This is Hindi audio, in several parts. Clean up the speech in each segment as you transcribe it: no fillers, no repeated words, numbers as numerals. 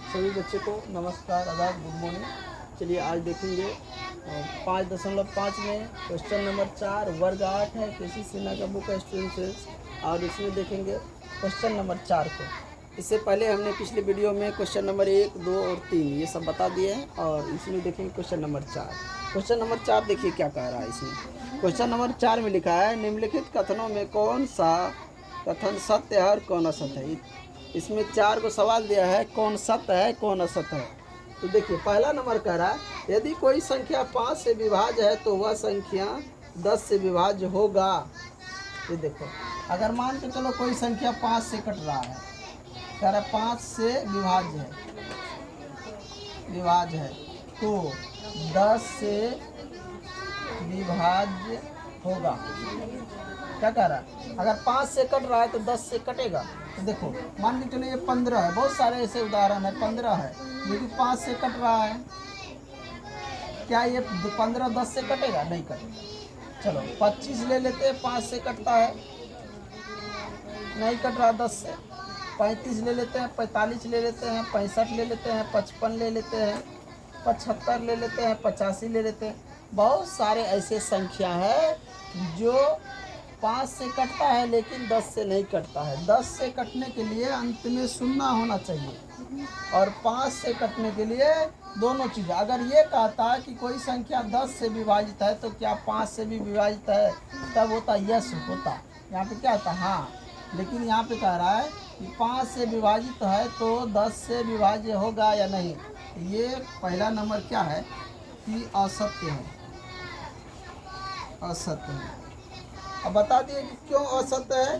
सभी बच्चे को नमस्कार, आदाब, गुड मॉर्निंग। चलिए आज देखेंगे 5.5 में क्वेश्चन नंबर 4 वर्ग 8 है, केसी सिन्हा का बुक है स्टूडेंट्स। और इसमें देखेंगे क्वेश्चन नंबर 4 को। इससे पहले हमने पिछले वीडियो में क्वेश्चन नंबर 1, 2 और 3 ये सब बता दिए हैं, और इसमें देखेंगे क्वेश्चन नंबर 4। क्वेश्चन नंबर 4 देखिए क्या कह रहा है इसमें। क्वेश्चन नंबर 4 में लिखा है निम्नलिखित कथनों में कौन सा कथन सत्य है और कौन असत्य है। इसमें 4 को सवाल दिया है, कौन सत्य है कौन असत्य है। तो देखिए पहला नंबर कह रहा है यदि कोई संख्या 5 से विभाज्य है तो वह संख्या 10 से विभाज्य होगा। ये देखो, अगर मान के चलो कोई संख्या 5 से कट रहा है, कह रहा है 5 से विभाज्य है तो 10 से विभाज्य होगा। क्या कह रहा है, अगर 5 से कट रहा है तो 10 से कटेगा। तो देखो मान के चलो ये 15 है, बहुत सारे ऐसे उदाहरण है, 15 है लेकिन 5 से कट रहा है, क्या ये 15 10 से कटेगा? नहीं कटेगा। चलो 25 ले लेते हैं, 5 से कटता है, नहीं कट रहा 10 से। 35 ले लेते हैं, 45 ले लेते हैं, 65 ले लेते हैं, 55 ले लेते हैं, 75 ले लेते हैं, 85 ले लेते हैं। बहुत सारे ऐसे संख्या है जो 5 से कटता है लेकिन 10 से नहीं कटता है। 10 से कटने के लिए अंत में शून्य होना चाहिए, और 5 से कटने के लिए दोनों चीज़। अगर ये कहता है कि कोई संख्या 10 से विभाजित है तो क्या 5 से भी विभाजित है, तब होता यस होता। यहाँ पे क्या होता हाँ, लेकिन यहाँ पे कह रहा है कि 5 से विभाजित है तो 10 से विभाज्य होगा या नहीं। ये पहला नंबर क्या है कि असत्य है, असत्य है। अब बता दिए कि क्यों असत्य है,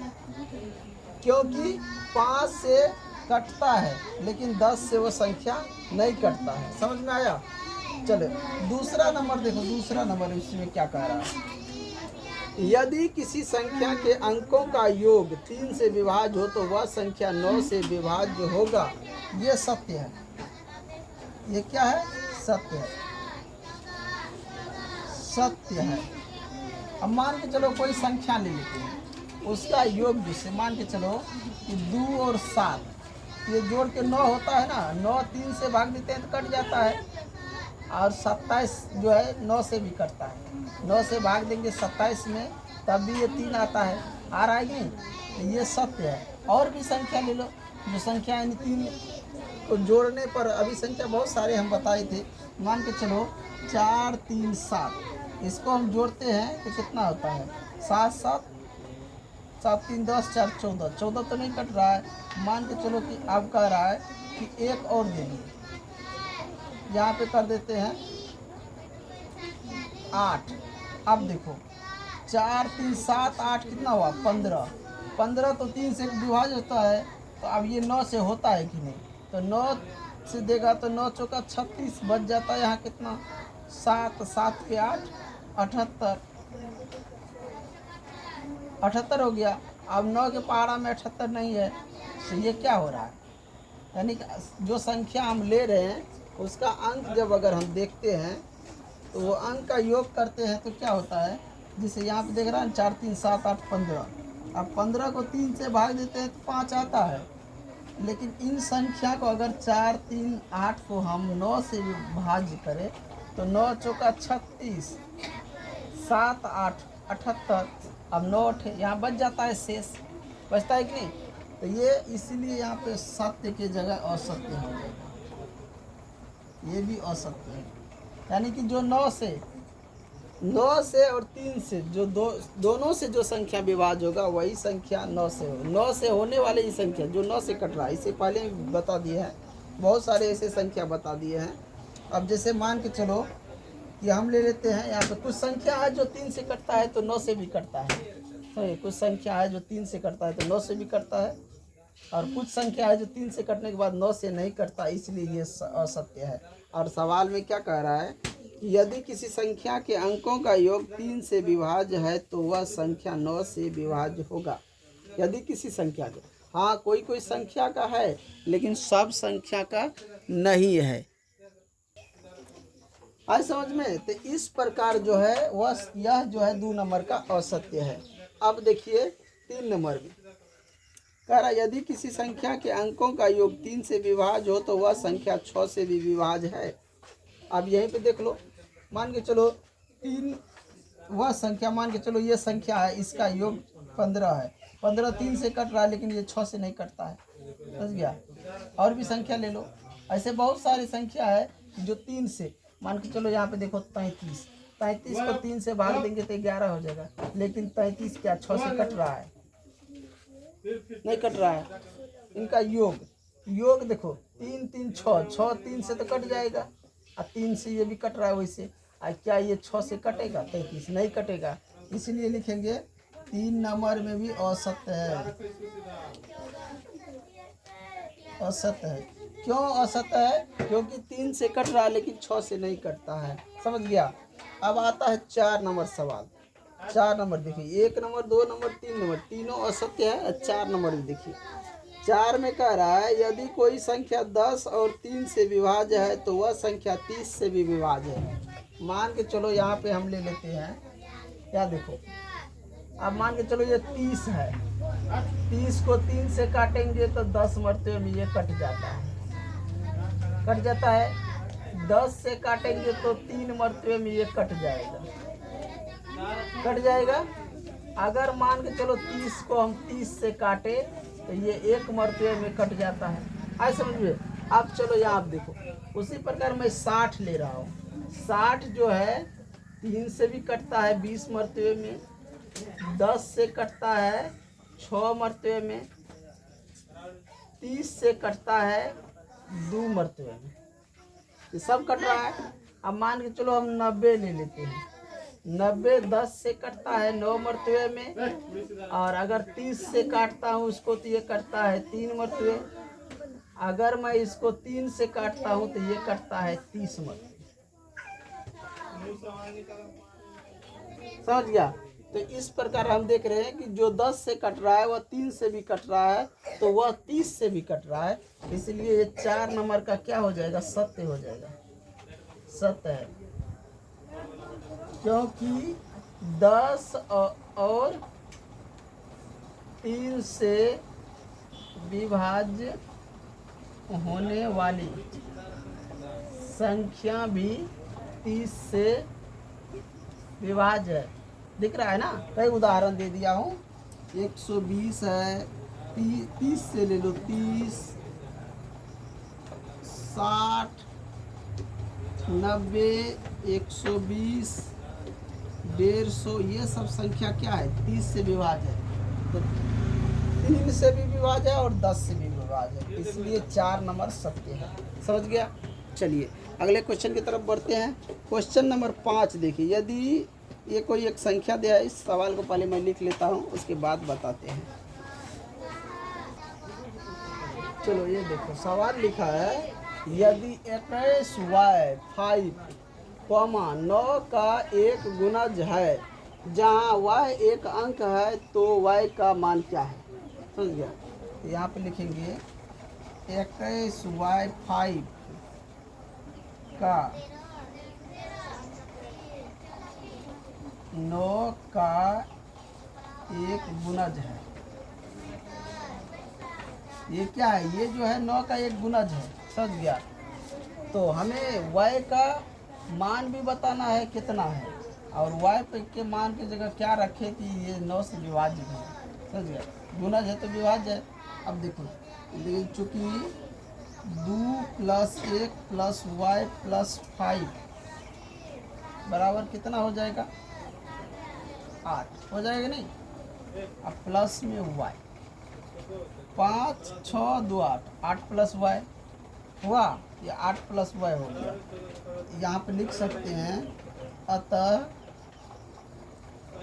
क्योंकि 5 से कटता है लेकिन 10 से वो संख्या नहीं कटता है। समझ में आया? चलो दूसरा नंबर देखो, दूसरा नंबर इसमें क्या कह रहा है। यदि किसी संख्या के अंकों का योग 3 से विभाज्य हो तो वह संख्या 9 से विभाज्य होगा। ये सत्य है। ये क्या है? सत्य है, सत्य है। अब मान के चलो कोई संख्या ले लेते हैं, उसका योग जिससे मान के चलो कि 2 और 7 ये जोड़ के 9 होता है ना। 9 3 से भाग देते हैं तो कट जाता है, और 27 जो है 9 से भी कटता है। 9 से भाग देंगे 27 में तब भी ये 3 आता है, आ रहा है कि नहीं? तो ये सत्य है। और भी संख्या ले लो, जो संख्या इन 3 को जोड़ने पर, अभी संख्या बहुत सारे हम बताए थे। मान के चलो 4 3 7, इसको हम जोड़ते हैं तो कितना होता है? 7 7 7 3 10 4 14। 14 तो नहीं कट रहा है। मान के चलो कि अब कह रहा है कि एक और दे दिए, यहाँ पे कर देते हैं 8। अब देखो 4 3 7 8 कितना हुआ? 15। 15 तो 3 से विभाज्य होता है, तो अब ये 9 से होता है कि नहीं? तो 9 से देगा तो 9 चौका 36 बच जाता है। यहाँ कितना? 7 7 के 8 78 78 हो गया। अब 9 के पहाड़ा में 78 नहीं है, तो ये क्या हो रहा है? यानी कि जो संख्या हम ले रहे हैं उसका अंक जब अगर हम देखते हैं तो वो अंक का योग करते हैं तो क्या होता है? जैसे यहाँ पे देख रहा है 4 3 7 8 15। अब 15 को 3 से भाग देते हैं तो 5 आता है, लेकिन इन संख्या को अगर 4 3 8 को हम 9 से विभाज्य करें तो 9 चौका 36, 7 8 78। अब 9 यहाँ बच जाता है, शेष बचता है कि नहीं? तो ये इसीलिए यहाँ पे सत्य की जगह असत्य हो गया, ये भी असत्य है। यानी कि जो 9 से और 3 से जो दोनों से जो संख्या विभाज्य होगा वही संख्या 9 से हो। 9 से होने वाले ही संख्या जो 9 से कट रहा है, इसे पहले बता दिए हैं, बहुत सारे ऐसे संख्या बता दिए हैं। अब जैसे मान के चलो कि हम ले लेते हैं, यहाँ पे कुछ संख्या है जो 3 से कटता है तो 9 से भी कटता है। तो कुछ संख्या है जो 3 से कटता है तो 9 से भी कटता है, और कुछ संख्या है जो 3 से कटने के बाद 9 से नहीं कटता, इसलिए ये असत्य है। और सवाल में क्या कह रहा है कि यदि किसी संख्या के अंकों का योग 3 से विभाज्य है तो वह संख्या 9 से विभाज्य होगा। यदि किसी संख्या के, हाँ कोई कोई संख्या का है लेकिन सब संख्या का नहीं है। आज समझ में? तो इस प्रकार जो है वह यह जो है 2 नंबर का असत्य है। अब देखिए 3 नंबर में, कह रहा यदि किसी संख्या के अंकों का योग 3 से विभाज्य हो तो वह संख्या 6 से भी विभाज्य है। अब यहीं पे देख लो, मान के चलो 3, वह संख्या मान के चलो ये संख्या है, इसका योग 15 है। 15 3 से कट रहा है लेकिन ये 6 से नहीं कटता है, समझ गया। और भी संख्या ले लो, ऐसे बहुत सारी संख्या है जो 3 से, मान के चलो यहाँ पे देखो 33 को 3 से भाग देंगे तो 11 हो जाएगा, लेकिन 33 क्या 6 से कट रहा है? नहीं कट रहा है। इनका योग देखो 3 3 6, 6 3 से तो कट जाएगा, और 3 से ये भी कट रहा है वैसे। क्या ये 6 से कटेगा? 33 नहीं कटेगा, इसलिए लिखेंगे 3 नंबर में भी औसत है। औसत है, क्यों औसत है? क्योंकि 3 से कट रहा है लेकिन 6 से नहीं कटता है, समझ गया। अब आता है 4 नंबर सवाल। 4 नंबर देखिए, 1 नंबर 2 नंबर 3 नंबर, तीनों असत्य है। 4 नंबर में देखिए, 4 में कह रहा है यदि कोई संख्या 10 और 3 से विभाज्य है तो वह संख्या 30 से भी विभाज्य है। मान के चलो यहाँ पे हम ले लेते हैं, क्या देखो, अब मान के चलो ये 30 है, 30 को 3 से काटेंगे तो 10 मरतबे में ये कट जाता है। 10 से काटेंगे तो 3 मरतबे में ये कट जाएगा। अगर मान के चलो 30 को हम 30 से काटे तो ये 1 मरतबे में कट जाता है, आए समझ में। अब चलो यहाँ आप देखो, उसी प्रकार मैं 60 ले रहा हूँ। 60 जो है 3 से भी कटता है 20 मरतबे में, 10 से कटता है 6 मरतबे में, 30 से कटता है 2 मरतबे में, ये सब कट रहा है। अब मान के चलो हम 90 ले लेते हैं। 90 10 से कटता है 9 मरतबे में, और अगर 30 से काटता हूँ उसको तो ये कटता है 3 मरतबे। अगर मैं इसको 3 से काटता हूँ तो ये कटता है 30 मरतबे, समझ गया। तो इस प्रकार हम देख रहे हैं कि जो 10 से कट रहा है वह 3 से भी कट रहा है, तो वह 30 से भी कट रहा है, इसलिए ये 4 नंबर का क्या हो जाएगा? सत्य हो जाएगा, सत्य है। क्योंकि 10 और 3 से विभाज्य होने वाली संख्या भी 30 से विभाज्य है। दिख रहा है ना, कई उदाहरण दे दिया हूँ। 120 है, 30 से ले लो, 30, 60, 90, 120, 150, ये सब संख्या क्या है? 30 से विभाज्य है। तो 3 से भी विभाज्य है और 10 से भी विभाज्य है, इसलिए 4 नंबर सत्य है, समझ गया। चलिए अगले क्वेश्चन की तरफ बढ़ते हैं। क्वेश्चन नंबर 5 देखिए, यदि ये कोई एक संख्या दिया है, इस सवाल को पहले मैं लिख लेता हूँ, उसके बाद बताते हैं। चलो ये देखो, सवाल लिखा है यदि 21y5, 9 का एक गुणज है जहाँ y एक अंक है तो y का मान क्या है? समझ गया। यहाँ पे लिखेंगे 21y5 का 9 का एक गुणज है। ये क्या है? ये जो है 9 का एक गुणज है, समझ गया। तो हमें y का मान भी बताना है कितना है, और y के मान की जगह क्या रखे कि ये 9 से विभाज्य है, समझ गया। गुणज है तो विभाज्य है। अब देखो, लेकिन चूंकि 2 + 1 + y + 5 बराबर कितना हो जाएगा? 8 हो जाएगा नहीं। अब प्लस में y, 5 6 2 8, 8 + y हुआ, ये 8 + y हो गया। यहाँ पे लिख सकते हैं अतः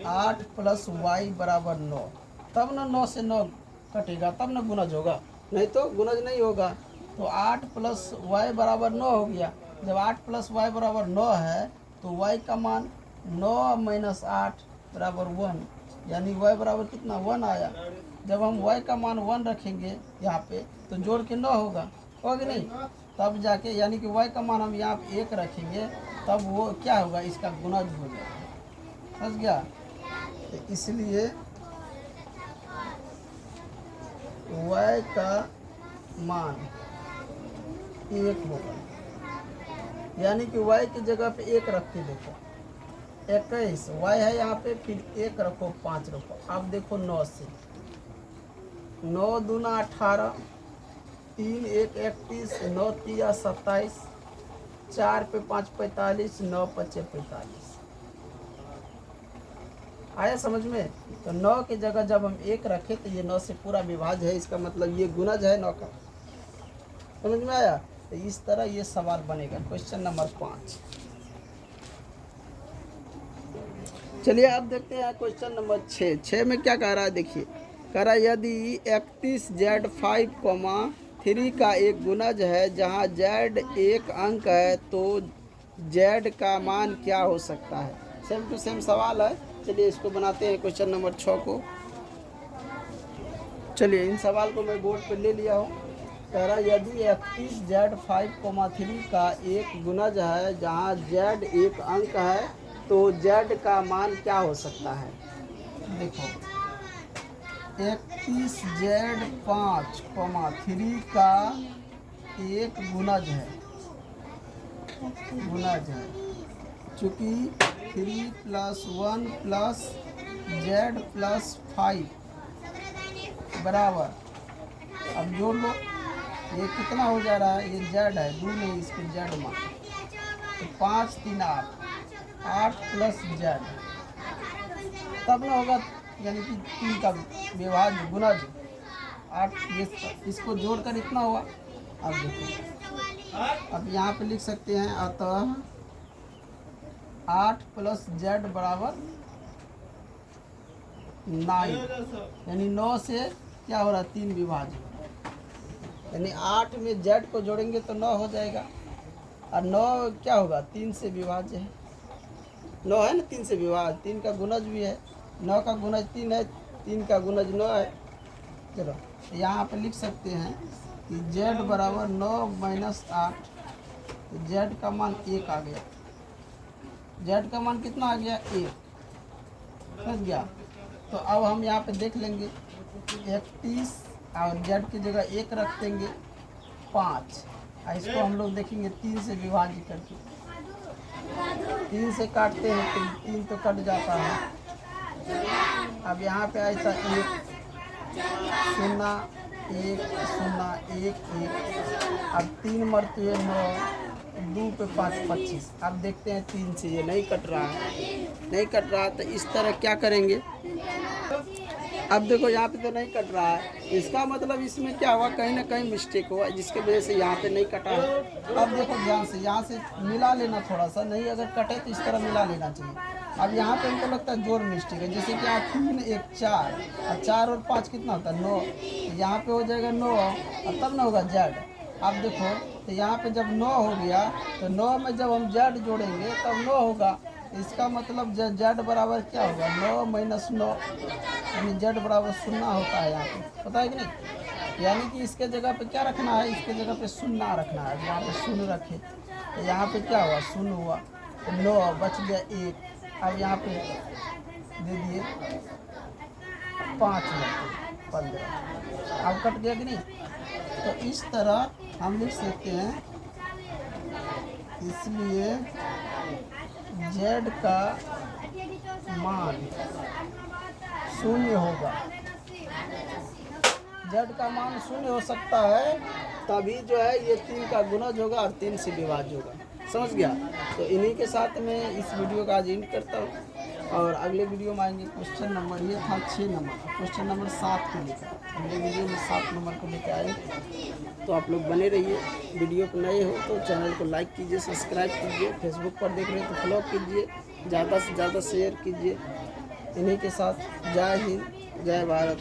8 + y = 9, तब ना 9 से 9 कटेगा, तब ना गुणज होगा, नहीं तो गुणज नहीं होगा। तो 8 + y = 9 हो गया। जब 8 + y = 9 है तो y का मान 9 - 8 = 1, यानी y बराबर कितना? 1 आया। जब हम y का मान 1 रखेंगे यहाँ पे तो जोड़ के 9 होगा कि नहीं? तब जाके, यानी कि y का मान हम यहाँ पे 1 रखेंगे, तब वो क्या होगा? इसका गुणज हो जाएगा, समझ गया। तो इसलिए y का मान 1 होगा, यानी कि y की जगह पे 1 रख के देखो 21 y है यहाँ पे, फिर 1 रखो 5 रखो। अब देखो 9 से 9 दूना 18, 3 1 31, 9 3 27, 4 पे 5 45, 9 5 45। आया समझ में? तो 9 की जगह जब हम 1 रखें तो ये 9 से पूरा विभाज्य है, इसका मतलब ये गुणज है 9 का। समझ में आया? तो इस तरह ये सवाल बनेगा। Question number 5। चलिए अब देखते हैं क्वेश्चन नंबर 6। 6 में क्या कह रहा है देखिए, कह रहा है यदि 31Z5, 3 का एक गुणज है जहां Z एक अंक है तो Z का मान क्या हो सकता है। सेम टू सेम सवाल है। चलिए इसको बनाते हैं क्वेश्चन नंबर 6 को। चलिए इन सवाल को मैं बोर्ड पे ले लिया हूँ। कह रहा यदि 31Z5, 3 का एक गुणज है जहाँ Z एक अंक है तो Z का मान क्या हो सकता है। देखो 31Z5, 3 का एक गुणज है, चूँकि 3 + 1 + Z + 5 बराबर, अब जोड़ लो, ये कितना हो जा रहा है, ये Z है, 2 नहीं इस पर Z मान, तो 5 3 8 + Z तब ना होगा, यानी कि 3 का विभाज्य गुणज 8, ये इसको जोड़कर इतना हुआ। अब देखो, अब यहाँ पे लिख सकते हैं अतः 8 + Z बराबर 9, यानी 9 से क्या हो रहा है, 3 विभाज्य, यानी 8 में Z को जोड़ेंगे तो 9 हो जाएगा, और 9 क्या होगा, 3 से विभाज्य है। 9 है ना 3 से विभाज्य, 3 का गुणज भी है, 9 का गुणज 3 है, 3 का गुणज 9 है। चलो यहाँ पे लिख सकते हैं कि Z बराबर 9 - 8, तो Z का मान 1 आ गया। Z का मान कितना आ गया, 1, समझ गया। तो अब हम यहाँ पे देख लेंगे 31 और Z की जगह 1 रख देंगे 5, और इसको हम लोग देखेंगे 3 से विभाजित करके, 3 से काटते हैं तो 3 तो कट जाता है। अब यहाँ पे आया था 1 0 1 0 1 1, अब 3 मरते 9, 2 पे 5 25। अब देखते हैं 3 से ये नहीं कट रहा है, तो इस तरह क्या करेंगे। अब देखो यहाँ पे तो नहीं कट रहा है, इसका मतलब इसमें क्या हुआ, कहीं ना कहीं मिस्टेक हुआ जिसके वजह से यहाँ पे नहीं कटा है। अब देखो ध्यान से, यहाँ से मिला लेना थोड़ा सा, नहीं अगर कटे तो इस तरह मिला लेना चाहिए। अब यहाँ पे हमको लगता है जोड़ मिस्टेक है, जैसे कि यहाँ 3 1 4, और 4 और 5 कितना होता है 9, तो यहाँ पे हो जाएगा 9, और तब ना होगा Z। अब देखो तो यहाँ पे जब 9 हो गया तो 9 में जब हम Z जोड़ेंगे तब 9 होगा, इसका मतलब Z बराबर क्या होगा, 9 - 9, यानी Z बराबर 0 होता है यहाँ पे, पता है कि नहीं। यानी कि इसके जगह पे क्या रखना है, इसके जगह पे 0 रखना है। यहाँ पे 0 रखे तो यहाँ पे क्या हुआ, 0 हुआ, तो 9 बच गया 1। अब यहाँ पे दे दिए 5 में 15, अब कट गया कि नहीं। तो इस तरह हम लिख सकते हैं, इसलिए Z का मान 0 होगा। Z का मान 0 हो सकता है, तभी जो है ये 3 का गुणज होगा और 3 से विभाज्य होगा। समझ गया। तो इन्हीं के साथ मैं इस वीडियो का आज एंड करता हूँ, और अगले वीडियो में आएंगे क्वेश्चन नंबर, ये था 6 नंबर, क्वेश्चन नंबर 7 को लेकर अगले वीडियो में 7 नंबर को लेकर आएंगे। तो आप लोग बने रहिए। वीडियो पर नए हो तो चैनल को लाइक कीजिए, सब्सक्राइब कीजिए, फेसबुक पर देख रहे हैं तो फॉलो कीजिए, ज़्यादा से ज़्यादा शेयर कीजिए। इन्हीं के साथ जय हिंद, जय भारत।